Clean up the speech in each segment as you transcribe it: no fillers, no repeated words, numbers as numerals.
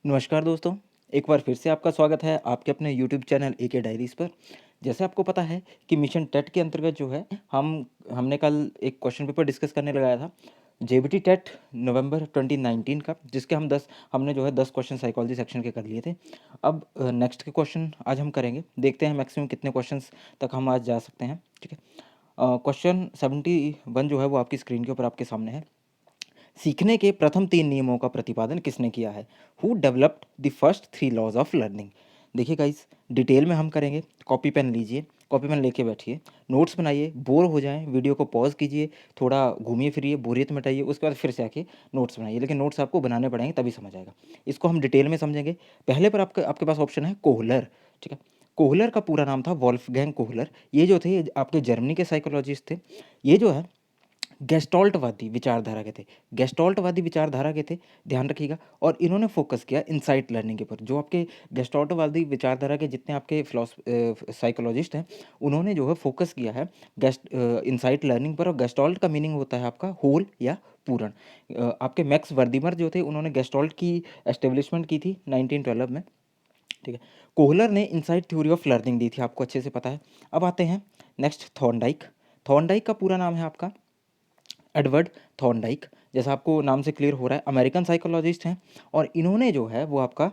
नमस्कार दोस्तों, एक बार फिर से आपका स्वागत है आपके अपने यूट्यूब चैनल एके डायरीज़ पर। जैसे आपको पता है कि मिशन टेट के अंतर्गत जो है हमने कल एक क्वेश्चन पेपर डिस्कस करने लगाया था, जेबीटी टेट नवंबर 2019 का, जिसके हमने जो है 10 क्वेश्चन साइकोलॉजी सेक्शन के कर लिए थे। अब नेक्स्ट के क्वेश्चन आज हम करेंगे, देखते हैं मैक्सिमम कितने क्वेश्चंस तक हम आज जा सकते हैं। ठीक है, क्वेश्चन 71 जो है वो आपकी स्क्रीन के ऊपर आपके सामने है। सीखने के प्रथम 3 नियमों का प्रतिपादन किसने किया है? Who developed the first 3 laws of learning? देखिए गाइस, डिटेल में हम करेंगे। कॉपी पेन लीजिए, कॉपी पेन लेके बैठिए, नोट्स बनाइए, बोर हो जाएं वीडियो को पॉज कीजिए, थोड़ा घूमिए फिरिए, बोरियत मिटाइए, उसके बाद फिर से आके नोट्स बनाइए। लेकिन नोट्स आपको बनाने पड़ेंगे तभी समझ आएगा। इसको हम डिटेल में समझेंगे। पहले पर आपके आपके पास ऑप्शन है कोहलर। ठीक है, कोहलर का पूरा नाम था वॉल्फगैंग कोहलर। ये जो थे आपके जर्मनी के साइकोलॉजिस्ट थे। ये जो है गेस्टॉल्टवादी विचारधारा के थे। गेस्टॉल्टवादी विचारधारा के थे, ध्यान रखिएगा। और इन्होंने फोकस किया इनसाइट लर्निंग के ऊपर। जो आपके गेस्टॉल्टवादी विचारधारा के जितने आपके साइकोलॉजिस्ट हैं, उन्होंने जो है फोकस किया है इनसाइट लर्निंग पर। और गेस्टॉल्ट का मीनिंग होता है आपका होल या पूर्ण। आपके मैक्स वर्दीमर जो थे, उन्होंने गेस्टॉल्ट की एस्टेब्लिशमेंट की थी 1912 में। ठीक है, कोहलर ने इनसाइट थ्योरी ऑफ लर्निंग दी थी, आपको अच्छे से पता है। अब आते हैं नेक्स्ट, थॉर्नडाइक। थॉर्नडाइक का पूरा नाम है आपका एडवर्ड थॉर्नडाइक। जैसा आपको नाम से क्लियर हो रहा है, अमेरिकन साइकोलॉजिस्ट हैं। और इन्होंने जो है वो आपका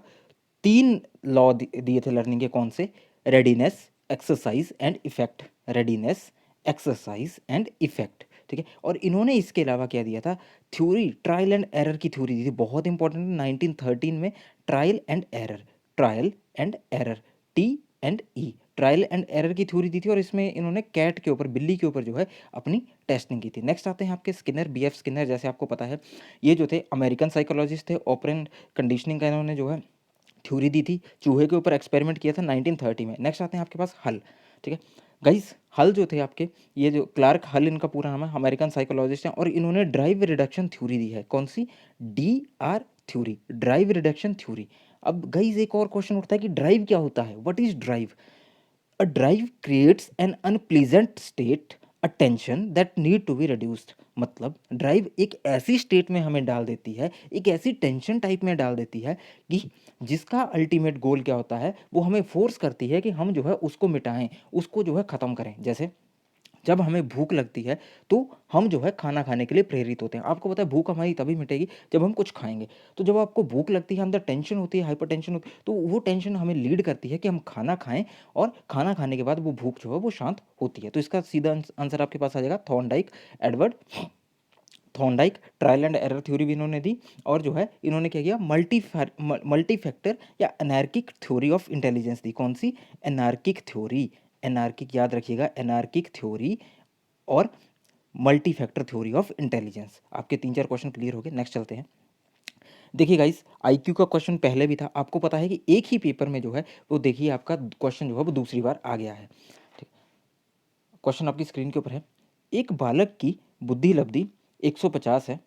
3 लॉ दिए थे लर्निंग के। कौन से? Readiness, exercise and effect. Readiness, exercise and effect. ठीक है, और इन्होंने इसके अलावा क्या दिया था? थ्योरी, ट्रायल एंड एरर की थ्योरी दी थी, बहुत इंपॉर्टेंट। 1913 में trial and error, trial and error, T&E, trial and error की थ्योरी दी थी। और इसमें इन्होंने कैट के ऊपर, बिल्ली के ऊपर जो है अपनी टेस्टिंग की थी। नेक्स्ट आते हैं आपके स्किनर, BF स्किनर। जैसे आपको पता है, ये जो थे अमेरिकन साइकोलॉजिस्ट थे। ऑपरेंट कंडीशनिंग का इन्होंने जो है थ्योरी दी थी। चूहे के ऊपर एक्सपेरिमेंट किया था 1930 में। नेक्स्ट आते हैं आपके पास हल। ठीक है गाइस, हल जो थे आपके, ये जो क्लार्क हल इनका पूरा नाम है, अमेरिकन साइकोलॉजिस्ट हैं। और इन्होंने ड्राइव रिडक्शन थ्योरी दी है। कौन सी? DR theory, drive reduction theory. अब गाइस एक और क्वेश्चन उठता है कि ड्राइव क्या होता है? What is drive? A drive creates an unpleasant state, a tension that need to be reduced। मतलब ड्राइव एक ऐसी स्टेट में हमें डाल देती है, एक ऐसी टेंशन टाइप में डाल देती है कि जिसका अल्टीमेट गोल क्या होता है, वो हमें फोर्स करती है कि हम जो है उसको मिटाएं, उसको जो है ख़त्म करें। जैसे जब हमें भूख लगती है तो हम जो है खाना खाने के लिए प्रेरित होते हैं। आपको पता है भूख हमारी तभी मिटेगी जब हम कुछ खाएंगे। तो जब आपको भूख लगती है, अंदर टेंशन होती है, हाइपर टेंशन होती है, तो वो टेंशन हमें लीड करती है कि हम खाना खाएं। और खाना खाने के बाद वो भूख जो है वो शांत होती है। तो इसका सीधा आंसर आपके पास आ जाएगा Thorndike, Edward Thorndike. Trial and error theory भी इन्होंने दी। और जो है इन्होंने क्या किया? मल्टी फैक्टर या एनार्किक थ्योरी ऑफ इंटेलिजेंस दी। कौन सी? Anarchic theory. एनार्किक याद रखिएगा, एनार्किक थ्योरी और multi factor theory of intelligence. आपके 3-4 क्वेश्चन क्लियर हो गए। नेक्स्ट चलते हैं। देखिए गाइस, IQ का क्वेश्चन पहले भी था। आपको पता है कि एक ही पेपर में जो है वो, देखिए आपका क्वेश्चन जो है वो दूसरी बार आ गया है। ठीक, क्वेश्चन आपकी स्क्रीन के ऊपर है। एक बालक की बुद्धि लब्धि 150 है,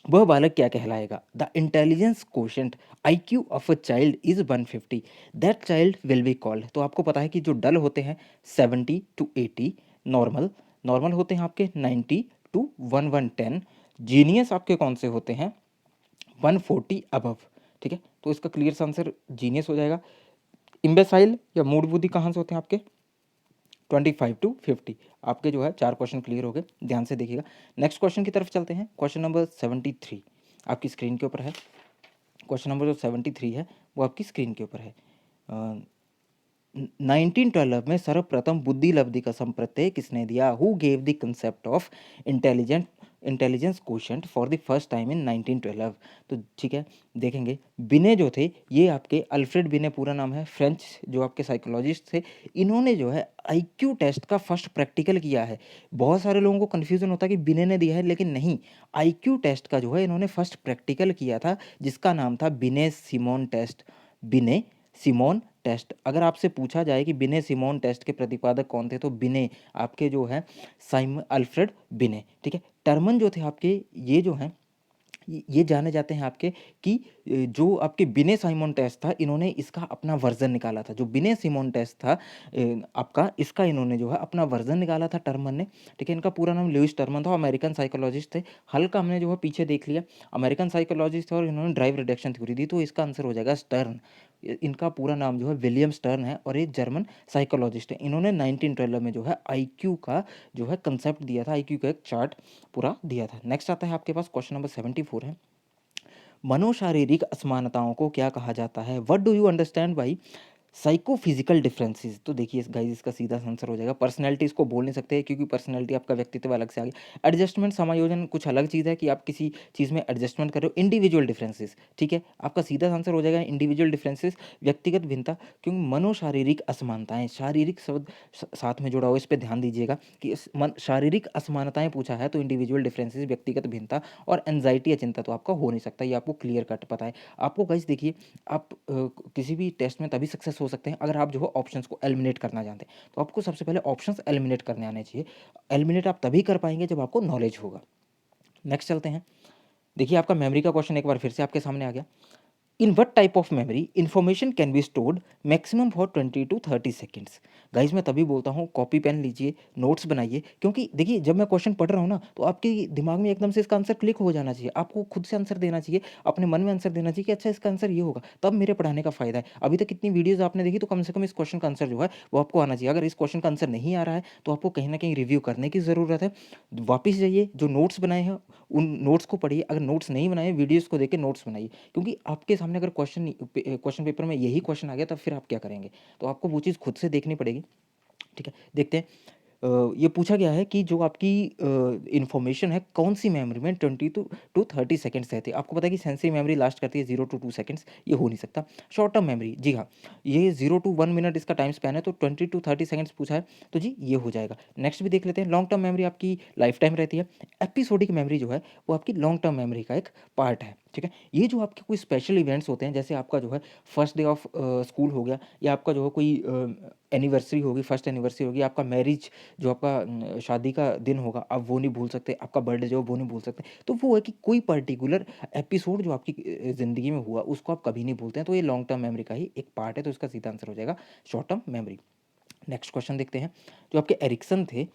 वह बालक क्या कहलाएगा? The intelligence quotient IQ of a child is 150, that child will be called. तो आपको पता है कि जो डल होते हैं 70 to 80, नॉर्मल नॉर्मल होते हैं आपके 90 to 110, जीनियस आपके कौन से होते हैं? 140 अबव। ठीक है, तो इसका क्लियर आंसर जीनियस हो जाएगा। इम्बेसाइल या मूड बुद्धि कहाँ से होते हैं आपके? 25 to 50। आपके जो है 4 क्वेश्चन क्लियर हो गए, ध्यान से देखिएगा। नेक्स्ट क्वेश्चन की तरफ चलते हैं। क्वेश्चन नंबर 73 आपकी स्क्रीन के ऊपर है। क्वेश्चन नंबर जो 73 है वो आपकी स्क्रीन के ऊपर है। 1912 में सर्वप्रथम बुद्धि लब्धि का संप्रत्यय किसने दिया? Who gave the concept of intelligence quotient for the first time in 1912? तो ठीक है, देखेंगे। बिने जो थे, ये आपके अल्फ्रेड बिने पूरा नाम है, फ्रेंच जो आपके साइकोलॉजिस्ट थे। इन्होंने जो है IQ टेस्ट का फर्स्ट प्रैक्टिकल किया है। बहुत सारे लोगों को कन्फ्यूजन होता है कि बिने ने दिया है, लेकिन नहीं। IQ टेस्ट का जो है इन्होंने फर्स्ट प्रैक्टिकल किया था, जिसका नाम था बिने सिमोन टेस्ट। बिने सिमोन टेस्ट। अगर आपसे पूछा जाए कि बिने सिमोन टेस्ट के प्रतिपादक कौन थे, तो बिने आपके जो है साइमन अल्फ्रेड बिने। ठीक है, टर्मन जो थे आपके, ये जो हैं ये जाने जाते हैं आपके कि जो आपके बिने साइमन टेस्ट था, इन्होंने इसका अपना वर्ज़न निकाला था। जो बिने सिमोन टेस्ट था आपका, इसका इन्होंने जो है अपना वर्ज़न निकाला था टर्मन ने, ठीक है? इनका पूरा नाम लुईस टर्मन था, अमेरिकन साइकोलॉजिस्ट थे। हल्का हमने जो है पीछे देख लिया, अमेरिकन साइकोलॉजिस्ट थे और इन्होंने ड्राइव रिडक्शन थ्योरी दी, तो इसका आंसर हो जाएगा स्टर्न। इनका पूरा नाम जो है विलियम स्टर्न है और ये जर्मन साइकोलॉजिस्ट है। इन्होंने 1912 में जो है आईक्यू का जो है कंसेप्ट दिया था, आईक्यू का एक चार्ट पूरा दिया था। नेक्स्ट आता है आपके पास क्वेश्चन नंबर 74 है। मनोशारीरिक असमानताओं को क्या कहा जाता है? What do you understand by psychophysical differences? तो देखिए गाइस, इसका सीधा आंसर हो जाएगा पर्सनैलिटी। इसको बोल नहीं सकते क्योंकि पर्सनैलिटी आपका व्यक्तित्व अलग से आगे। एडजस्टमेंट, समायोजन कुछ अलग चीज़ है कि आप किसी चीज़ में एडजस्टमेंट कर रहे हो। इंडिविजुअल डिफरेंसेस, ठीक है, आपका सीधा आंसर हो जाएगा इंडिविजुअल डिफरेंसेस, व्यक्तिगत भिन्नता। क्योंकि मनोशारीरिक असमानताएं, शारीरिक शब्द साथ में जुड़ा हो, इस पर ध्यान दीजिएगा कि शारीरिक असमानताएं पूछा है तो इंडिविजुअल डिफरेंसेस, व्यक्तिगत भिन्नता, और एंजाइटी या चिंता तो आपका हो नहीं सकता, ये आपको क्लियर कट पता है। आपको गाइस देखिए, आप किसी भी टेस्ट में तभी सक्सेस हो सकते हैं अगर आप जो है ऑप्शंस को एलिमिनेट करना जानते हैं। तो आपको सबसे पहले ऑप्शंस एलिमिनेट करने आने चाहिए। एलिमिनेट आप तभी कर पाएंगे जब आपको नॉलेज होगा। नेक्स्ट चलते हैं। देखिए आपका मेमोरी का क्वेश्चन एक बार फिर से आपके सामने आ गया। In what type of memory information can be stored maximum for 20 to 30 seconds? Guys मैं तभी बोलता हूँ कॉपी पेन लीजिए, नोट्स बनाइए, क्योंकि देखिए जब मैं क्वेश्चन पढ़ रहा हूँ ना तो आपके दिमाग में एकदम से इसका आंसर क्लिक हो जाना चाहिए। आपको खुद से आंसर देना चाहिए, अपने मन में आंसर देना चाहिए कि अच्छा इसका आंसर ये होगा, तब मेरे पढ़ाने का फायदा है। अभी तक कितनी वीडियोज आपने देखी, तो कम से कम इस क्वेश्चन का आंसर जो है वो आपको आना चाहिए। अगर इस क्वेश्चन का आंसर नहीं आ रहा है तो आपको कहीं ना कहीं रिव्यू करने की ज़रूरत है। वापिस जाइए, जो नोट्स बनाए हैं उन नोट्स को पढ़िए। अगर नोट्स नहीं बनाए, वीडियोज़ को देख के नोट्स बनाइए, क्योंकि आपके सामने अगर क्वेश्चन पेपर में यही क्वेश्चन आ गया तब फिर आप क्या करेंगे? तो आपको वो चीज़ खुद से देखनी पड़ेगी, ठीक है? देखते हैं। ये पूछा गया है कि जो आपकी इन्फॉर्मेशन है कौन सी मेमोरी में 20 to 30 सेकंड्स रहती है। आपको पता है कि सेंसरी मेमोरी लास्ट करती है 0 to 2 सेकंड्स, ये हो नहीं सकता। शॉर्ट टर्म मेमोरी, जी हाँ, ये 0 to 1 मिनट इसका टाइम स्पैन है, तो 20 to 30 सेकंड्स पूछा है, तो जी ये हो जाएगा। नेक्स्ट भी देख लेते हैं। लॉन्ग टर्म मेमोरी आपकी लाइफ टाइम रहती है। एपिसोडिक मेमोरी जो है वो आपकी लॉन्ग टर्म मेमोरी का एक पार्ट है, ठीक है? ये जो आपके कोई स्पेशल इवेंट्स होते हैं, जैसे आपका जो है फर्स्ट डे ऑफ स्कूल हो गया, या आपका जो है कोई एनिवर्सरी होगी, फर्स्ट एनिवर्सरी होगी, आपका मैरिज जो आपका शादी का दिन होगा, आप वो नहीं भूल सकते, आपका बर्थडे जो है वो नहीं भूल सकते। तो वो है कि कोई पर्टिकुलर एपिसोड जो आपकी ज़िंदगी में हुआ उसको आप कभी नहीं भूलते हैं, तो ये लॉन्ग टर्म मेमोरी का ही एक पार्ट है, तो इसका सीधा आंसर हो जाएगा short term memory. Next question देखते हैं। जो आपके एरिक्सन थे,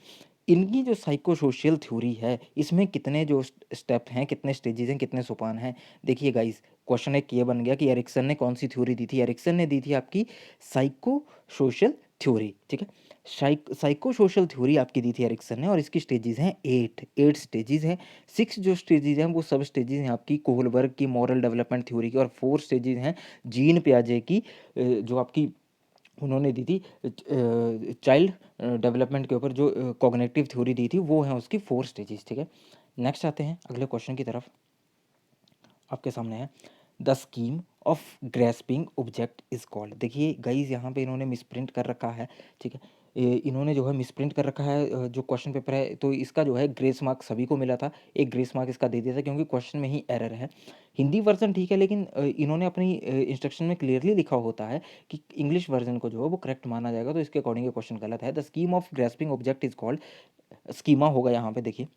इनकी जो साइको सोशल थ्योरी है, इसमें कितने जो स्टेप हैं, कितने स्टेजेस हैं, कितने सोपान हैं? देखिए गाइस, क्वेश्चन एक ये बन गया कि एरिक्सन ने कौन सी थ्योरी दी थी? एरिक्सन ने दी थी आपकी साइको सोशल थ्योरी, ठीक है? साइको सोशल थ्योरी आपकी दी थी एरिक्सन ने, और इसकी स्टेजेस हैं 8 स्टेजेस हैं। 6 जो स्टेजेस हैं वो सब स्टेजेस हैं आपकी कोहलबर्ग की मॉरल डेवलपमेंट थ्योरी की, और 4 स्टेजेस हैं जीन पियाजे की, जो आपकी उन्होंने दी थी चाइल्ड डेवलपमेंट के ऊपर, जो कॉग्निटिव थ्योरी दी थी, वो है उसकी 4 स्टेजेस, ठीक है? नेक्स्ट आते हैं अगले क्वेश्चन की तरफ। आपके सामने है the scheme of grasping object is called. देखिए गाइज यहाँ पे इन्होंने मिसप्रिंट कर रखा है, ठीक है? इन्होंने जो है मिसप्रिंट कर रखा है जो क्वेश्चन पेपर है, तो इसका जो है ग्रेस मार्क सभी को मिला था, एक ग्रेस मार्क इसका दे दिया था क्योंकि क्वेश्चन में ही एरर है। हिंदी वर्जन ठीक है, लेकिन इन्होंने अपनी इंस्ट्रक्शन में क्लियरली लिखा होता है कि इंग्लिश वर्जन को जो है वो करेक्ट माना जाएगा, तो इसके अकॉर्डिंग ये क्वेश्चन गलत है। The scheme of grasping object is called, schema होगा यहाँ पे, देखिए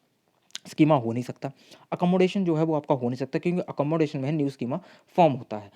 स्कीमा हो नहीं सकता। अकोमोडेशन जो है वो आपका हो नहीं सकता, क्योंकि अकोमोडेशन में न्यू स्कीमा फॉर्म होता है।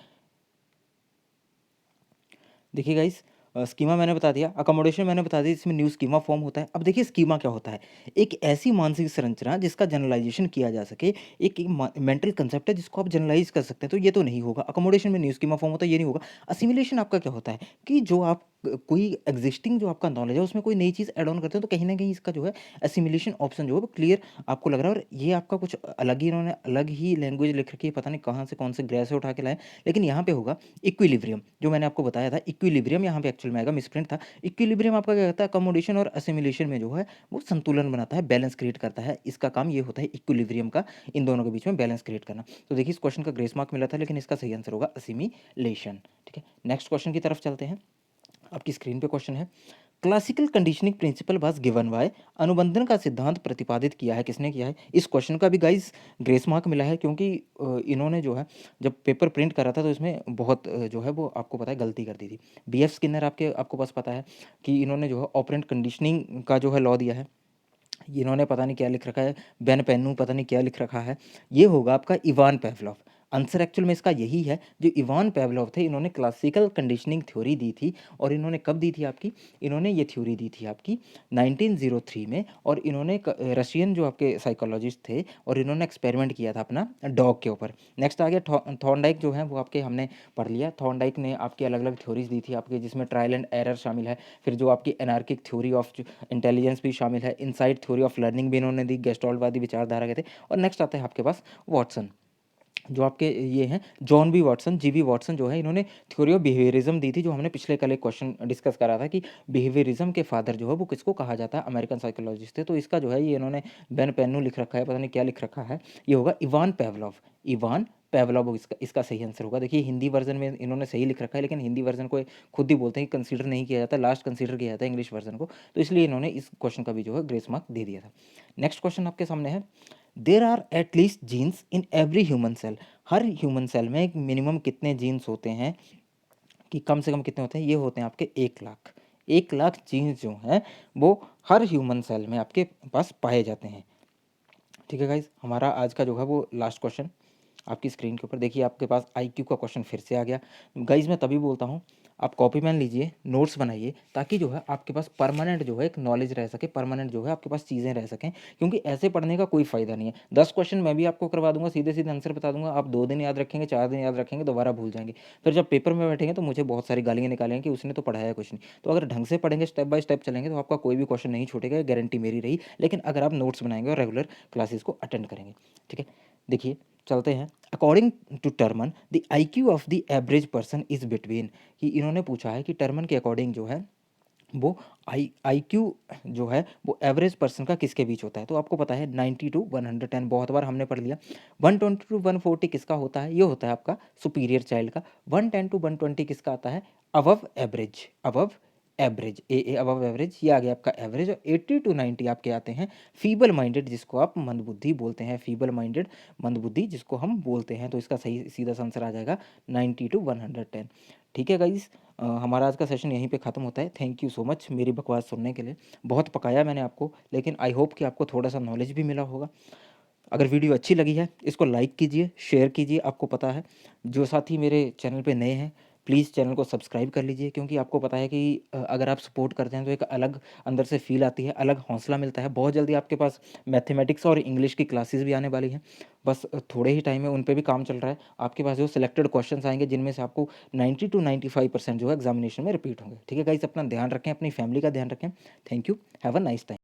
देखिए गाइस, स्कीमा मैंने बता दिया, अकोमोडेशन मैंने बता दिया, इसमें न्यू स्कीमा फॉर्म होता है। अब देखिए स्कीमा क्या होता है? एक ऐसी मानसिक संरचना जिसका जनरलाइजेशन किया जा सके, एक मेंटल कंसेप्ट है जिसको आप जनरलाइज कर सकते हैं, तो ये तो नहीं होगा। अकोमोडेशन में न्यू स्कीमा फॉर्म होता है, ये नहीं होगा। असिमिलेशन आपका क्या होता है कि जो आप कोई एग्जिस्टिंग जो आपका नॉलेज है उसमें कोई नई चीज़ ऐड ऑन करते हो, तो कहीं ना कहीं इसका जो है एसिमिलेशन ऑप्शन जो है वो क्लियर आपको लग रहा है। और ये आपका कुछ अलग ही, इन्होंने अलग ही लैंग्वेज लिख रखी है, पता नहीं कहाँ से कौन से ग्रह से उठा के लाए, लेकिन यहाँ पे होगा इक्विलिब्रियम, जो मैंने आपको बताया था इक्विलिब्रियम, यहाँ पे एक्चुअल में आएगा, मिसप्रिंट था। इक्विलिब्रियम आपका क्या करता है? अकोमोडेशन और असिमिलेशन में जो है वो संतुलन बनाता है, बैलेंस क्रिएट करता है, इसका काम ये होता है इक्विलिब्रियम का, इन दोनों के बीच में बैलेंस क्रिएट करना। तो देखिए इस क्वेश्चन का ग्रेस मार्क मिला था, लेकिन इसका सही आंसर होगा असिमिलेशन, ठीक है? नेक्स्ट क्वेश्चन की तरफ चलते हैं। आपकी स्क्रीन पे क्वेश्चन है, classical conditioning principle was given by, अनुबंधन का सिद्धांत प्रतिपादित किया है, किसने किया है? इस क्वेश्चन का भी गाइस ग्रेस मार्क मिला है, क्योंकि इन्होंने जो है जब पेपर प्रिंट करा था तो इसमें बहुत जो है वो आपको पता है गलती कर दी थी। बीएफ स्किनर आपको पास पता है कि इन्होंने जो है ऑपरेंट कंडीशनिंग का जो है लॉ दिया है, इन्होंने पता नहीं क्या लिख रखा है, बेन पेन्नू पता नहीं क्या लिख रखा है। ये होगा आपका इवान पेवलोव। आंसर एक्चुअल में इसका यही है, जो इवान पेवलोव थे इन्होंने क्लासिकल कंडीशनिंग थ्योरी दी थी। और इन्होंने कब दी थी आपकी, इन्होंने ये थ्योरी दी थी आपकी 1903 में। और इन्होंने रशियन जो आपके साइकोलॉजिस्ट थे, और इन्होंने एक्सपेरिमेंट किया था अपना डॉग के ऊपर। नेक्स्ट आ गया थॉर्नडाइक जो है वो आपके हमने पढ़ लिया। थॉर्नडाइक ने आपकी अलग अलग थ्योरीज दी थी आपके, जिसमें ट्रायल एंड एरर शामिल है। फिर जो आपकी एनार्किक थ्योरी ऑफ इंटेलिजेंस भी शामिल है, इनसाइड थ्योरी ऑफ लर्निंग भी इन्होंने दी, गेस्टॉल्टवादी विचारधारा के थे। और नेक्स्ट आता है आपके पास वॉटसन, जो आपके ये हैं जॉन बी वॉटसन, जीवी वॉटसन जो है, इन्होंने थ्योरी ऑफ बिहेवियरिज्म दी थी, जो हमने पिछले कल एक क्वेश्चन डिस्कस करा था कि बिहेवियरिज्म के फादर जो है वो किसको कहा जाता है, अमेरिकन साइकोलॉजिस्ट थे। तो इसका जो है ये इन्होंने बेन पेन्नू लिख रखा है, पता नहीं क्या लिख रखा है, ये होगा इवान पेवलोव। इवान पेवलोव इसका सही आंसर होगा। देखिए हिंदी वर्जन में इन्होंने सही लिख रखा है, लेकिन हिंदी वर्जन को खुद ही बोलते हैं कि कंसीडर नहीं किया जाता, लास्ट कंसीडर किया जाता है इंग्लिश वर्जन को। तो इसलिए इन्होंने इस क्वेश्चन का भी जो है ग्रेस मार्क दे दिया था। नेक्स्ट क्वेश्चन आपके सामने है, there are at least genes in every human cell. हर ह्यूमन सेल में एक मिनिमम कितने जीन्स होते हैं, कि कम से कम कितने होते हैं, ये होते हैं आपके 1 लाख। 1 लाख जीन्स जो हैं वो हर ह्यूमन सेल में आपके पास पाए जाते हैं। ठीक है गाइज, हमारा आज का जो है वो लास्ट क्वेश्चन आपकी स्क्रीन के ऊपर देखिए, आपके पास आईक्यू का क्वेश्चन फिर से आ गया। गाइज मैं तभी बोलता हूँ आप कॉपी पेन लीजिए, नोट्स बनाइए, ताकि जो है आपके पास परमानेंट जो है एक नॉलेज रह सके, परमानेंट जो है आपके पास चीज़ें रह सकें। क्योंकि ऐसे पढ़ने का कोई फ़ायदा नहीं है। 10 क्वेश्चन मैं भी आपको करवा दूंगा, सीधे सीधे आंसर बता दूंगा, आप 2 दिन याद रखेंगे, 4 दिन याद रखेंगे, दोबारा भूल जाएंगे। फिर जब पेपर में बैठेंगे तो मुझे बहुत सारी गालियाँ निकालेंगे कि उसने तो पढ़ाया कुछ नहीं। तो अगर ढंग से पढ़ेंगे, स्टेप बाय स्टेप चलेंगे, तो आपका कोई भी क्वेश्चन नहीं छूटेगा, गारंटी मेरी रही। लेकिन अगर आप नोट्स बनाएंगे और रेगुलर क्लासेस को अटेंड करेंगे, ठीक है। देखिए चलते हैं, according to Terman the IQ of the average person is between, कि इन्होंने पूछा है कि टर्मन के अकॉर्डिंग जो है वो आईक्यू जो है वो एवरेज पर्सन का किसके बीच होता है। तो आपको पता है 90 टू 110, बहुत बार हमने पढ़ लिया। 120 टू 140 किसका होता है, ये होता है आपका सुपीरियर चाइल्ड का। 110 टू 120 किसका आता है, अबव एवरेज, अबव एवरेज, ए अबव एवरेज, ये आ गया आपका एवरेज। और 80 टू 90 आपके आते हैं फीबल माइंडेड, जिसको आप मंदबुद्धि बोलते हैं, फीबल माइंडेड, मंदबुद्धि जिसको हम बोलते हैं। तो इसका सही सीधा सा आंसर आ जाएगा 90 टू 110। ठीक है गाइज, हमारा आज का सेशन यहीं पे ख़त्म होता है। थैंक यू सो मच मेरी बकवास सुनने के लिए। बहुत पकाया मैंने आपको, लेकिन आई होप कि आपको थोड़ा सा नॉलेज भी मिला होगा। अगर वीडियो अच्छी लगी है, इसको लाइक कीजिए, शेयर कीजिए। आपको पता है जो साथी मेरे चैनल पे नए हैं, प्लीज़ चैनल को सब्सक्राइब कर लीजिए, क्योंकि आपको पता है कि अगर आप सपोर्ट करते हैं तो एक अलग अंदर से फील आती है, अलग हौसला मिलता है। बहुत जल्दी आपके पास मैथमेटिक्स और इंग्लिश की क्लासेस भी आने वाली हैं, बस थोड़े ही टाइम में उन पे भी काम चल रहा है। आपके पास जो सिलेक्टेड क्वेश्चंस आएंगे, जिनमें से आपको 90 टू 95% जो है एग्जामिनेशन में रिपीट होंगे। ठीक है गाइस, अपना ध्यान रखें, अपनी फैमिली का ध्यान रखें। Thank you, have a nice time.